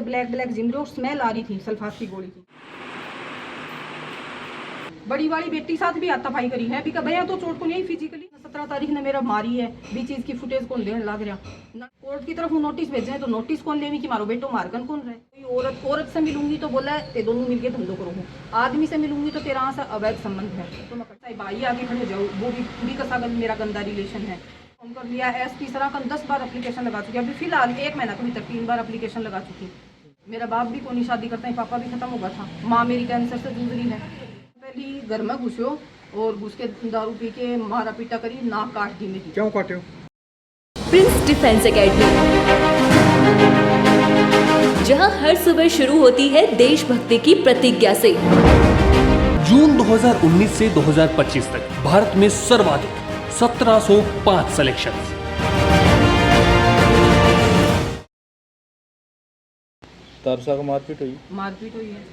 Black black जिंदगी और smell आ रही थी सल्फास की गोली की। बड़ी वाली बेटी साथ भी हाथापाई करी है भी भैया तो चोट को नहीं फिजिकली 17 तारीख ने मेरा मारी है भी चीज की फुटेज कौन देने लग रहा कोर्ट की तरफ नोटिस भेजे हैं तो नोटिस कौन लेवी कि मारो बेटो मारगन कौन रहे। कोई औरत से मिलूंगी तो बोला है ते दोनों मिलके धंधो करो, आदमी से मिलूंगी तो तेरा से अवैध संबंध है तो मैं करता भाई आगे खड़े जाओ वो भी कसा मेरा गंदा रिलेशन है। फोन कर लिया एसपी सरा का 10 बार एप्लीकेशन लगा चुकी अभी फिलहाल 1 महीना के भीतर 3 बार एप्लीकेशन लगा चुकी। मेरा बाप भी कोई शादी करता है, पापा भी खत्म हो गया था, माँ मेरी कैंसर से जूझ रही है। पहली घर में घुसो और घुस के दारू पी के मारा पीटा करी, नाक काट दी मेरी। क्यों काटे हो? प्रिंस डिफेंस एकेडमी, जहां हर सुबह शुरू होती है देशभक्ति की प्रतिज्ञा से। जून 2019 से 2025 तक भारत में सर्वाधिक 1705 सिलेक्शन। तारसा का मारपीट हुई है।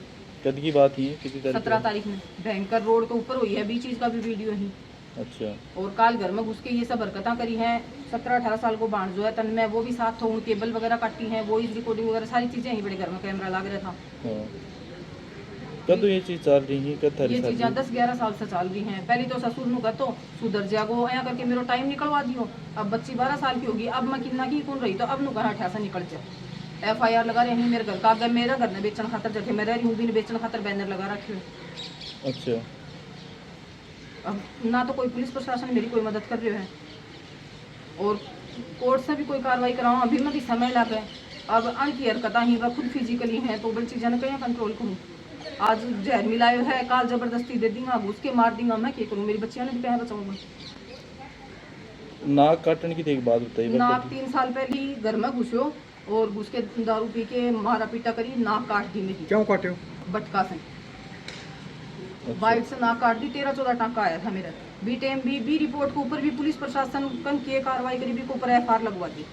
कद की बात ही है? किसी तारीख 17 तारीख में भयंकर रोड के ऊपर हुई है, बीच चीज का भी वीडियो है। अच्छा। और काल घर में घुस के ये सब हरकतें करी हैं। 17-18 साल को बांध जो है तन में वो भी साथ हो, केबल वगैरह काटी हैं, वो इस रिकॉर्डिंग वगैरह सारी चीजें यहीं बड़े घर में कैमरा लग रहा था। कब तो ये चीज चल रही है? कब ये चीजें 10-11 साल से चल रही हैं। पहले तो ससुर नु कहतो सुधर जागो ऐसा करके मेरो टाइम निकलवा दियो। अब बच्ची 12 साल की होगी, अब मैं किन्ना की कौन रही तो अब नु कहा 18 निकल जाए। FIR लगा रहे हैं मेरे घर का, अगर मेरा घर ने बेचन खातर जगह मैं रह रही हूँ भी बेचन खातर बैनर लगा रखे हो। अच्छा। अब ना तो कोई पुलिस प्रशासन मेरी कोई मदद कर रहे है और कोर्ट से भी कोई कार्रवाई कराऊँ अभी में भी समय लगे। अब अनकी हरकत ही वह खुद फिजिकली हैं तो बड़ी चीज़ें कहीं कंट्रोल करूँ। आज जहर मिलायो है, काल जबरदस्ती दे दूंगा, घुस के मार दूंगा, मैं क्या करूँ? मेरी बच्चियां ने भी कहीं बचाऊंगा। नाक काटने की एक बात बताइए। नाक 3 साल पहले घर में घुसो और घुस के दारू पी के मारा पीटा करी, नाक काट दी मेरी। क्यों काटे हो? बटका से अच्छा। वाइट से नाक काट दी, 13-14 टाँका आया था मेरा। बी टाइम बी रिपोर्ट के ऊपर भी पुलिस प्रशासन कन की कार्रवाई करी, भी के ऊपर FIR लगवा दी।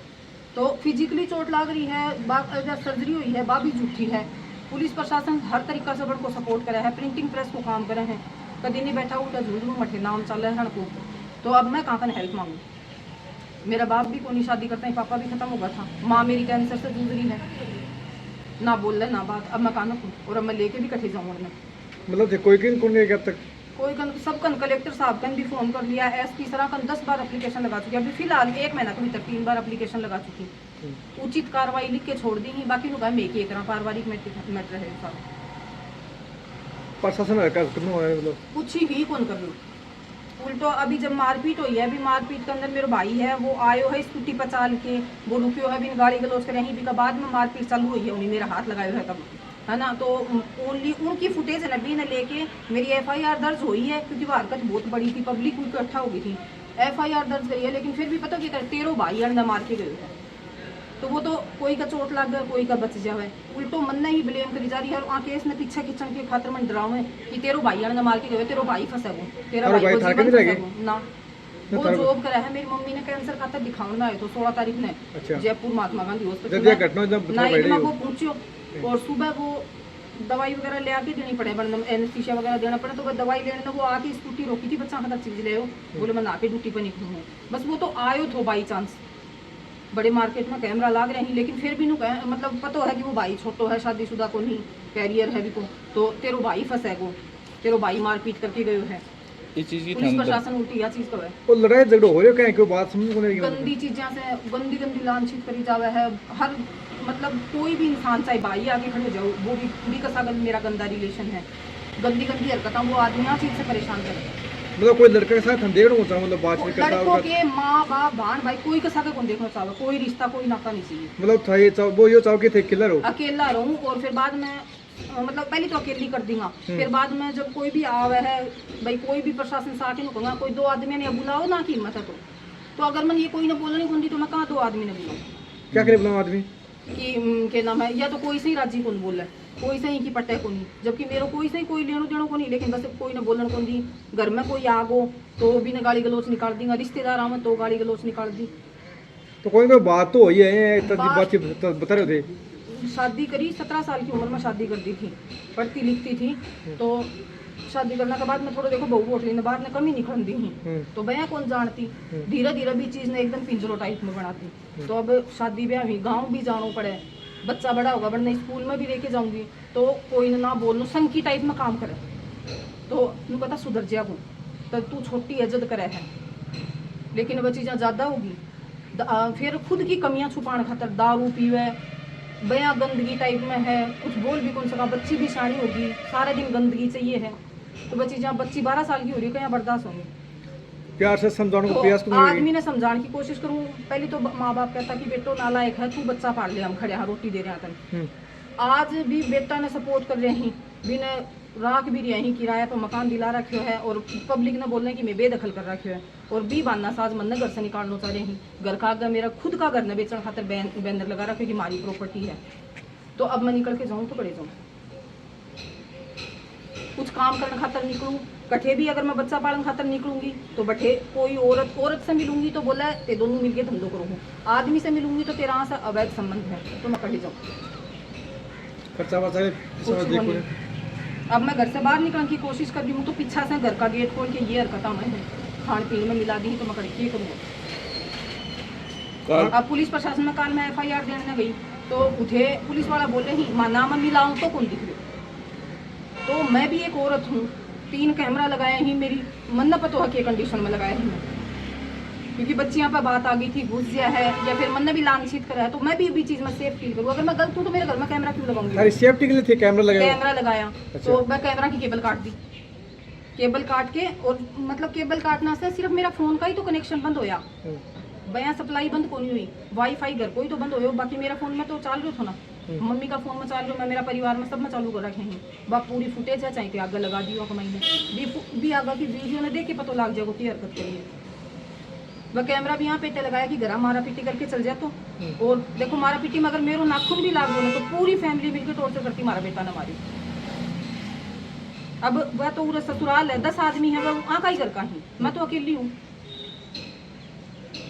तो फिजिकली चोट लग रही है, सर्जरी हुई है, बाबी झूठी है। पुलिस प्रशासन हर तरीका से बड़को सपोर्ट करे है, प्रिंटिंग प्रेस को काम करे हैं, कभी नहीं बैठा उठा झूठ मठे नाम चल रहे हैं को। तो अब मैं कहाँ का हेल्प मांगू? मेरा बाप भी कोई शादी करता है, पापा भी खत्म हो गया था, माँ मेरी कैंसर से जूझ रही है, ना बोल रहे ना बात। अब मैं कहाँ रखूँ और अब मैं लेके भी कटे जाऊँ? मतलब कोई कौन नहीं तक कोई सब कन कलेक्टर साहब कन भी फोन कर लिया, SP सरा कन 10 बार एप्लीकेशन लगा चुकी, अभी फिलहाल 1 महीना के भीतर 3 बार एप्लीकेशन लगा चुकी। उचित कार्रवाई लिख के छोड़ दी ही, बाकी लोग मेक एक पारिवारिक मैटर है सब। प्रशासन मतलब कुछ ही कौन कर लो उल्टो। अभी जब मारपीट हुई है, अभी मारपीट के अंदर मेरा भाई है वो आयो है स्कूटी पर चाल के, वो रुकियो है, बिन गाड़ी गलोच कर यहीं भी का बाद में मारपीट चालू हुई है, उन्हें मेरा हाथ लगाया है तब, है ना। तो ओनली उनकी फुटेज नबी ने लेके मेरी FIR दर्ज हुई है क्योंकि वो हरकत बहुत बड़ी थी, पब्लिक इकट्ठा हो गई थी। FIR दर्ज करी है, लेकिन फिर भी पता क्या कर 13 भाई अंडा मार के गए हैं। तो वो तो कोई का चोट लग गया, कोई का बच जावे, उल्टो मन ने ही ब्लेम करी जा रही है। और केस ने पीछे खिंचन के खातर मन डरावे कि तेरो भाई ने मार के गए, तेरो भाई फंसे वो, तेरा भाई को जीवन फंसे वो ना। वो जॉब करा है, मेरी मम्मी ने कैंसर खातर दिखाने आए तो 16 तारीख ने जयपुर महात्मा गांधी हॉस्पिटल में वो पहुंचियो और सुबह वो दवाई वगैरह ले आके देनी पड़े, एनेस्थीसिया वगैरह देना पड़े। तो वो दवाई लेने वो आके स्कूटी रोकी थी, बच्चा खातर चीज ले बोले मैं आके ड्यूटी पर निकलूँ, बस वो तो आयो थो बाई चांस। बड़े मार्केट में कैमरा लाग रहे हैं, लेकिन फिर भी नु मतलब पता है कि वो भाई छोटो है, शादीशुदा को नहीं, कैरियर है भी को, तो तेरो भाई फंसे गो, तेरो भाई मारपीट करके गयो है। इस चीज की पुलिस प्रशासन उल्टी या चीज का है। वो लड़ाई झगड़ा हो रहा है, कोई बात समझ को नहीं। गंदी चीजें से गंदी लांछित करी जावे है। हर मतलब कोई भी इंसान चाहे भाई आगे खड़े जाओ, वो भी कसा मेरा गंदा रिलेशन है, गंदी हरकत वो आदमी यहाँ चीज से परेशान करे। मतलब कोई लड़के के साथ हम देखना चाहते, मतलब बातचीत करता लड़कों के माँ बाप भान भाई कोई कसा के कौन देखना चाहे, कोई रिश्ता कोई नाता नहीं चाहिए। मतलब था ये वो यो चाहो कि थे अकेला रहो, अकेला रहूं और फिर बाद में मतलब पहले तो अकेली कर दूंगा, फिर बाद में जब कोई भी आवे है भाई, कोई भी प्रशासन से आके कहूँगा कोई 2 आदमी ने बुलाओ ना की हिम्मत है तो अगर मैं ये कोई ने बोलने कौन दी तो मैं कहाँ 2 आदमी ने बुलाऊँ? क्या करे बुलाओ आदमी कि के नाम है, या तो कोई सही राजी कौन बोल रहा है, कोई सही की पट्टे को नहीं, जबकि मेरे कोई सही कोई लेनो देनो को नहीं, लेकिन बस कोई ने बोलन कौन दी। घर में कोई आ गो तो भी ने गाली गलोच निकाल दूंगा, रिश्तेदार आवे तो गाली गलोच निकाल दी। तो कोई बात तो हुई है, बातचीत बता रहे थे। शादी करी 17 साल की उम्र में शादी कर दी थी, पढ़ती लिखती थी। तो शादी करने के बाद में थोड़ा देखो बहू होटली ने बाहर ने कमी निखल दी ही, तो भैया कौन जानती, धीरे धीरे भी चीज ने एकदम पिंजरो टाइप में बनाती। तो अब शादी ब्याह हुई, गाँव भी जानो पड़े, बच्चा बड़ा होगा वरना स्कूल में भी लेके जाऊंगी तो कोई ना बोलूँ संकी टाइप में काम करे तो तू पता सुधर जा को तो तू छोटी इज्जत करे है, लेकिन वह चीज़ें ज़्यादा होगी फिर खुद की कमियां छुपाने खातर दारू पीवे, बया गंदगी टाइप में है, कुछ बोल भी कौन सका, बच्ची भी शानी होगी, सारा दिन गंदगी चाहिए है, तो वह चीज़ें बच्ची 12 साल की हो रही है, क्या बर्दाश्त होंगी। प्यार से समझाने को तो प्रयास करूंगी। आदमी ने समझाने की कोशिश करूँ, पहले तो माँ बाप कहता कि बेटो नालायक है, तू बच्चा पाल ले, हम खड़े यहाँ रोटी दे रहे हैं। आज भी बेटा ने सपोर्ट कर रहे हैं, बिना राख भी रहे हैं, किराया पर मकान दिला रखे है और पब्लिक ने बोलना कि मैं बेदखल कर रखे है और भी बांधना साज मन घर से निकालना चाह रहे हैं। घर का आगे मेरा खुद का घर न बेचने खातर बैनर लगा रखे कि हमारी प्रॉपर्टी है, तो अब मैं निकल के जाऊँ तो पड़े जाऊँ, कुछ काम करने खातर निकलूँ, कठे भी अगर मैं बच्चा पालन खातर निकलूंगी तो बठे कोई औरत से मिलूंगी तो बोला ते दोनों मिलके धंधो करूँ, आदमी से मिलूंगी तो तेरा से अवैध संबंध है तो मैं कहीं जाऊँ। खर्चा वर्चा समझ देखो। अब मैं घर से बाहर निकलने की कोशिश कर रही हूँ तो पीछा से घर का गेट खोल के ये हरकत मैं खान पीने में मिला दी तो मैं क्या करूँगा। अब पुलिस प्रशासन में काल मैं FIR देने गई तो उठे पुलिस वाला बोले ही माना मैं मिलाऊँ तो कौन दिख रही, तो मैं भी एक औरत हूँ, 3 कैमरा लगाए ही, मेरी मन न पता के कंडीशन में लगाए ही मैं, क्योंकि बच्चियां पर बात आ गई थी, घुस गया है या फिर मन ने भी लांछित करा है, तो मैं भी चीज़ में सेफ फील करूँ। अगर मैं गलत हूँ तो मेरे घर में कैमरा क्यों लगाऊंगी? अरे सेफ्टी के लिए थे कैमरा लगाया। कैमरा लगाया तो मैं कैमरा की केबल काट दी, केबल काट के, और मतलब केबल काटना से सिर्फ मेरा फोन का ही तो कनेक्शन बंद होया, बया सप्लाई बंद को नहीं हुई, वाईफाई घर को ही तो बंद हो, बाकी मेरा फोन में तो चाल रहा था ना, मम्मी का फोन में चाल रहा, मैं मेरा परिवार में सब में चालू कर रखे हैं, बाप पूरी फुटेज है चाहे आगे लगा दियो कमाई में भी आगा की वीडियो ने देख के पता लग जाएगा कि हरकत करिए। वह कैमरा भी यहाँ पे लगाया कि घर मारा पीटी करके चल जाए तो, और देखो मारा पीटी में अगर मेरे नाखून भी लाग दो तो पूरी फैमिली मिलकर टॉर्चर करती, मारा बेटा ने मारी। अब वह तो पूरा ससुराल है, 10 आदमी है, वह आका ही घर का ही, मैं तो अकेली हूँ।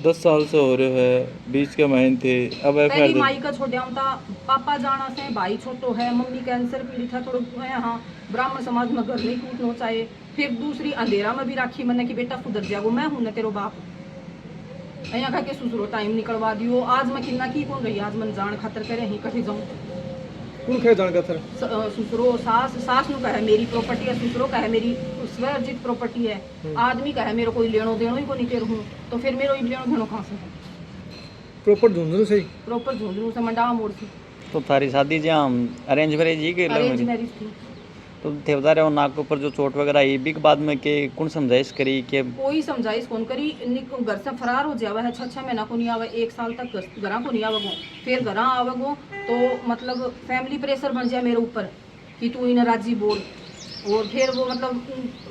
10 साल से हो रहे है, बीच के महीने थे, अब पहली माई का छोड़ा था, पापा जाना से, भाई छोटो है, मम्मी कैंसर पीड़ित है, थोड़ा हाँ ब्राह्मण समाज में घर नहीं टूटना चाहिए, फिर दूसरी अंधेरा में भी राखी मैंने कि बेटा सुधर जाओ, मैं हूं ना तेरो बाप, यहाँ कह के सुसुरो टाइम निकलवा दियो। आज मैं किन्ना की कौन रही, आज मैं जान खातर करे ही कहीं जाऊँ, कौन खे जान का सर सुसुरो सास नु कहे मेरी प्रॉपर्टी है, सुसुरो कहे मेरी स्व अर्जित प्रॉपर्टी है, आदमी कहे मेरे कोई लेनो देनो ही को नहीं तेर हूँ, तो फिर मेरे लेनो देनो कहाँ से है? प्रॉपर झुंझुनू सही, प्रॉपर झुंझुनू से मंडा मोड़ थी। तो थारी शादी जहाँ अरेंज मैरिज ही के अरेंज मैरिज थी। तो थे बता रहे हो नाक के ऊपर जो चोट वगैरह आई भी के बाद में के कौन समझाइश करी के? कोई समझाइश कौन करी, घर से फरार हो जावा है, 6 महीना को नहीं आवे, 1 साल तक घर को नहीं आवेगो, फिर घर आवेगो तो मतलब फैमिली प्रेशर बन जाए मेरे ऊपर कि तू इन्हें राजी बोल, और फिर वो मतलब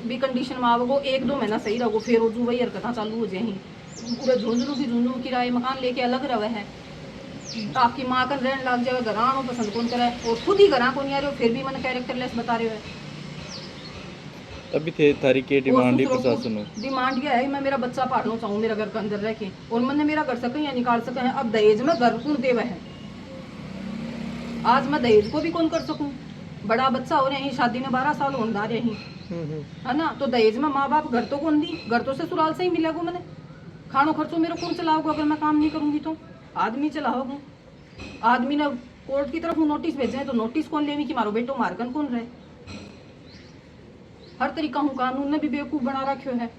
भी कंडीशन में आवेगो, 1-2 महीना सही रहोगो, फिर वो वही हरकत चालू हो जाए, पूरे झुंझुनू किराए मकान लेके अलग रहे है, आपकी माँ का रहने लग जाए, घर आना पसंद कौन करे, और खुद ही घर को नहीं आ रहे हो, फिर भी मैंने कैरेक्टरलेस बता रहे हो। अभी थे थारी के डिमांड ही प्रशासन हो, डिमांड यह है मैं मेरा बच्चा पालना चाहूँ मेरा घर के अंदर रह के, और मैंने मेरा घर सके या निकाल सके हैं। अब दहेज में घर कौन देवा है, आज मैं दहेज को भी कौन कर सकूँ, बड़ा बच्चा हो रहे हैं, शादी में 12 साल होने जा रहे हैं, है ना, तो दहेज में माँ बाप घर तो कौन दी, घर तो ससुराल से ही मिलेगा, मैंने खानो खर्चो मेरे कौन चलाओगे, अगर मैं काम नहीं करूँगी तो आदमी चलाओगे। आदमी ने कोर्ट की तरफ नोटिस भेजे हैं तो नोटिस कौन लेनी कि मारो बेटो मारकन कौन रहे, हर तरीका हूँ कानून ने भी बेवकूफ़ बना रखे है।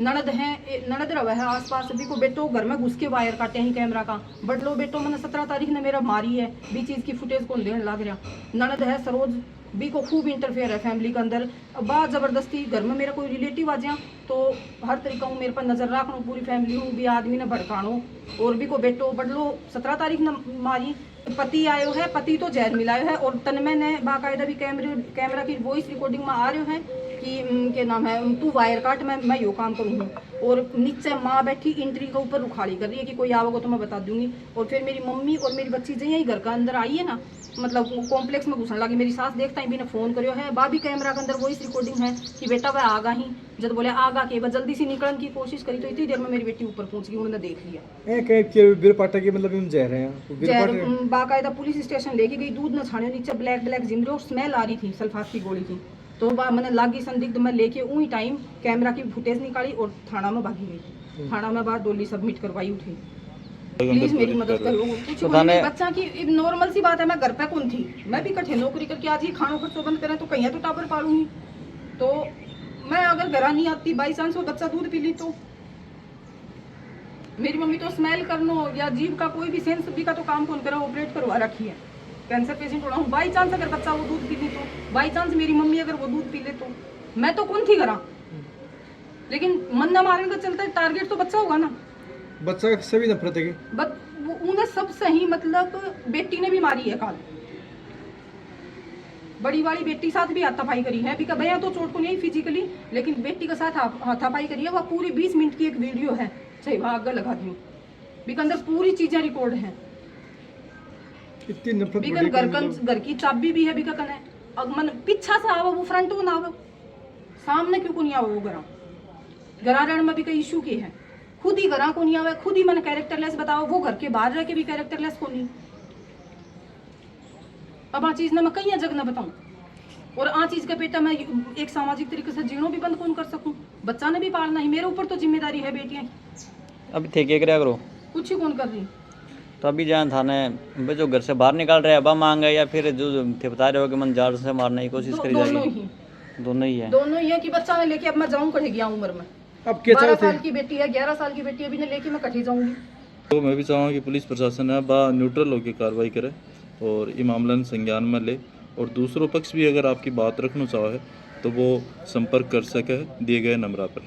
ननद है, ननद रवा है आस पास भी को बेटो घर में घुस के वायर काटे हैं कैमरा का, बट लो बेटो मैंने 17 तारीख ने मेरा मारी है, भी चीज़ की फुटेज कौन देने लग रहा। ननद है सरोज भी को खूब इंटरफेयर है फैमिली के अंदर, बात ज़बरदस्ती घर में मेरा कोई रिलेटिव आ जाए तो हर तरीका हूँ मेरे पर नज़र रखना, पूरी फैमिली हूँ भी आदमी ने भड़कानो, और भी को बेटो बट लो 17 तारीख ने मारी, पति आयो है, पति तो जहर मिलायो है, और तन्मय ने बाकायदा भी कैमरा की वॉइस रिकॉर्डिंग में आ रहे हैं कि के नाम है तू वायर काट, मैं यो काम करूँगी, और नीचे माँ बैठी इंट्री के ऊपर रुखाड़ी कर रही है कि कोई आओगे तो मैं बता दूंगी। और फिर मेरी मम्मी और मेरी बच्ची जैसे ही घर का अंदर आई है ना, मतलब कॉम्प्लेक्स में घुसने लगी, मेरी सास देखता ही भी ने फोन करियो है, बाबी कैमरा के अंदर वॉइस रिकॉर्डिंग है कि बेटा वह आगा ही, जब बोले आगा के बस जल्दी से निकलने की कोशिश करी तो इतनी देर में मेरी बेटी ऊपर पहुंच गई, उन्होंने देख लिया। बीरपाटा की मतलब हम जह रहे हैं, बाकायदा पुलिस स्टेशन लेके गई, दूध न छाने, नीचे ब्लैक जिमरे स्मेल आ रही थी सल्फास की गोली की, तो मैंने लागी संदिग्ध में लेके वही टाइम कैमरा की फुटेज निकाली और थाना में भागी गई, थाना में बाद डोली सबमिट करवाई उठी। प्लीज मेरी मदद करो कुछ पता नहीं- बच्चा की एक नॉर्मल सी बात है। मैं घर पे कौन थी, मैं भी कठे नौकरी करके आज ही खाना खर्चो बंद करें तो कहीं तो टावर पालूंगी। तो मैं अगर घर नहीं आती बाई चांस वो बच्चा दूध पी ली तो मेरी मम्मी तो स्मेल करनो या जीव का कोई भी सेंस भी का तो काम कौन करा, ऑपरेट करवा रखी है, कैंसर पेशेंट होना हूँ। बाई चांस अगर बच्चा वो दूध पी ली तो, बाई चांस मेरी मम्मी अगर वो दूध पी ले तो मैं तो कौन थी करा। लेकिन मन न मारने का चलता है, टारगेट तो बच्चा होगा ना। बच्चा का सभी नफरत है कि उन्हें सब सही, मतलब बेटी ने भी मारी है काल, बड़ी वाली बेटी साथ भी हाथापाई करी है। अभी का भैया तो चोट को नहीं फिजिकली, लेकिन बेटी के साथ हाथापाई करी है। वह पूरी 20 मिनट की एक वीडियो है, चाहे वहाँ आगे लगा दी, भी के अंदर पूरी चीजें रिकॉर्ड हैं। इतनी नफरत भी बढ़ी कि मतलब- घर की चाबी भी है, भी का कने मन पीछा से आवा वो फ्रंट वो ना आवा, सामने क्यों को नहीं आवा वो घरा रहने में भी कई इशू की है। खुद ही घरा को नहीं आवे, खुद ही मन कैरेक्टरलेस बताओ, वो घर के बाहर रह के भी कैरेक्टरलेस को नहीं। अब आ चीज ना मैं कई जगह ना बताऊं, और आ चीज का बेटा मैं एक सामाजिक तरीके से जीणो भी बंद कौन कर सकूं, बच्चा ने भी पालना है, मेरे ऊपर तो जिम्मेदारी है बेटियां की। अभी थे क्या करा करो, कुछ ही कौन कर रही। तो अभी जहाँ थाने भाई जो घर से बाहर निकाल रहे हैं अब मांगे या फिर जो थे बता रहे हो कि मन जार से मारने की कोशिश करी दोनों जाएगी? ही दोनों ही है। दोनों ही है कि बच्चा ने लेके अब मैं जाऊं कढ़े गया उम्र में, अब क्या 12 चाहते साल की बेटी है, 11 साल की बेटी है, अभी ने लेके मैं कठी जाऊंगी। तो मैं भी चाहूँगा कि पुलिस प्रशासन है बा न्यूट्रल होकर कार्रवाई करे और ये मामला संज्ञान में ले, और दूसरों पक्ष भी अगर आपकी बात रखना चाहे तो वो संपर्क कर सके दिए गए नंबर पर।